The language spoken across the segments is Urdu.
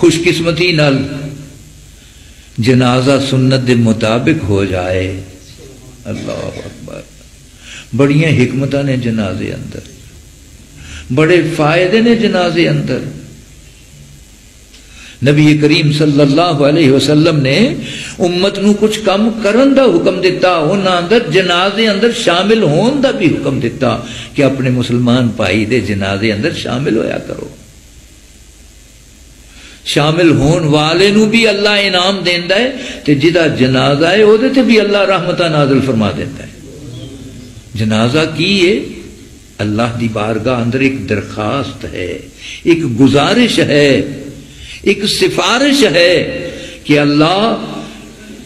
خوش قسمتی نال جنازہ سنت دے مطابق ہو جائے. اللہ اکبر. بڑیاں حکمتاں نے جنازے اندر، بڑے فائدے نے جنازے اندر. نبی کریم صلی اللہ علیہ وسلم نے امت نو کچھ کم کرن دا حکم دیتا، انہاں اندر جنازے اندر شامل ہون دا بھی حکم دیتا کہ اپنے مسلمان بھائی دے جنازے اندر شامل ہویا کرو. شامل ہون والے نو بھی اللہ انعام دیندا ہے تے جدا جنازہ ہے او دے تے بھی اللہ رحمتہ نازل فرما دیتا ہے. جنازہ کی ہے؟ اللہ دی بارگاہ اندر ایک درخواست ہے، ایک گزارش ہے، ایک سفارش ہے کہ اللہ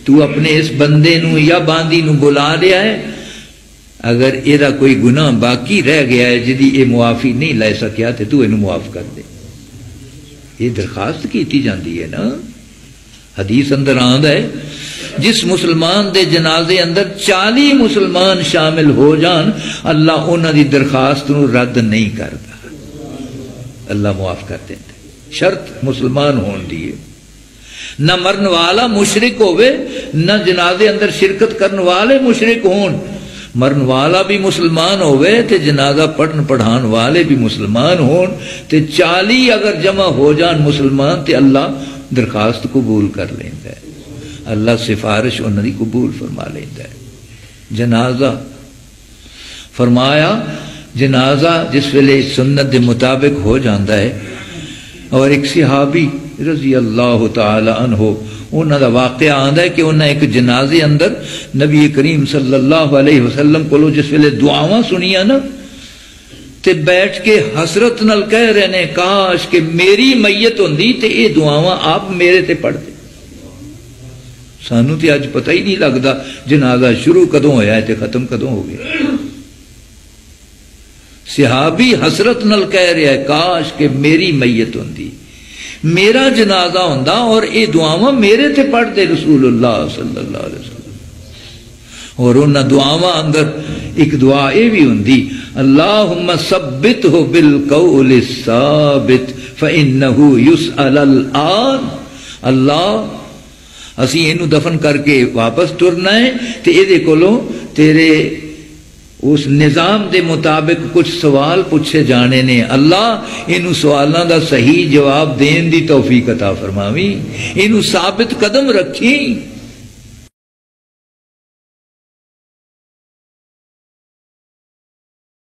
تو اپنے اس بندے نو یا باندی نو بلا لیا ہے، اگر ایدہ کوئی گناہ باقی رہ گیا ہے جدی اے معافی نہیں لے سکیا تے تو انہوں معاف کر دے. یہ درخواست کیتی جاندی ہے نا. حدیث اندر آندا ہے جس مسلمان دے جنازے اندر 40 مسلمان شامل ہو جان اللہ انہاں دی درخواست نو رد نہیں کرتا، اللہ معاف کر دیتا. شرط مسلمان ہون دیئے، نہ مرن والا مشرک ہوئے نہ جنازے اندر شرکت کرن والے مشرک ہون. مرن والا بھی مسلمان ہوئے تے جنازہ پڑھن پڑھان والے بھی مسلمان ہون تے 40 اگر جمع ہو جان مسلمان تے اللہ درخواست قبول کر لیندہ ہے، اللہ سفارش انہوں نے قبول فرما لیندہ ہے. جنازہ فرمایا جنازہ جس ویلے سنت دے مطابق ہو جاندہ ہے. اور ایک صحابی رضی اللہ تعالی عنہ انہوں دا واقعہ آندہ ہے کہ انہوں ایک جنازے اندر نبی کریم صلی اللہ علیہ وسلم کو جس ویلے دعاواں سنیا نا تے بیٹھ کے حسرت نال کہہ رہے نے کاش کہ میری میت ہوندی تے اے دعاواں آپ میرے تے پڑھ دے. سانو تے آج پتہ ہی نہیں لگدا جنازہ شروع کدوں ہویا ہے تے ختم کدوں ہو گیا. صحابی حسرت نل کہہ رہا ہے کاش کہ میری میت ہوندی، میرا جنازہ ہوندا اور اے دعاواں میرے تے پڑھ دے رسول اللہ صلی اللہ علیہ وسلم. اور انہاں دعاواں اندر ایک دعا اے بھی ہوندی اللہم ثبتہ بالقول الثابت فإنہ یسأل الآن. اللہ اسی اینو دفن کر کے واپس ٹرنا ہے تے اے دے کولوں تیرے اس نظام دے مطابق کچھ سوال پوچھے جانے نے، اللہ انہوں سوالوں دا صحیح جواب دین دی توفیق عطا فرماویں، انہوں ثابت قدم رکھی.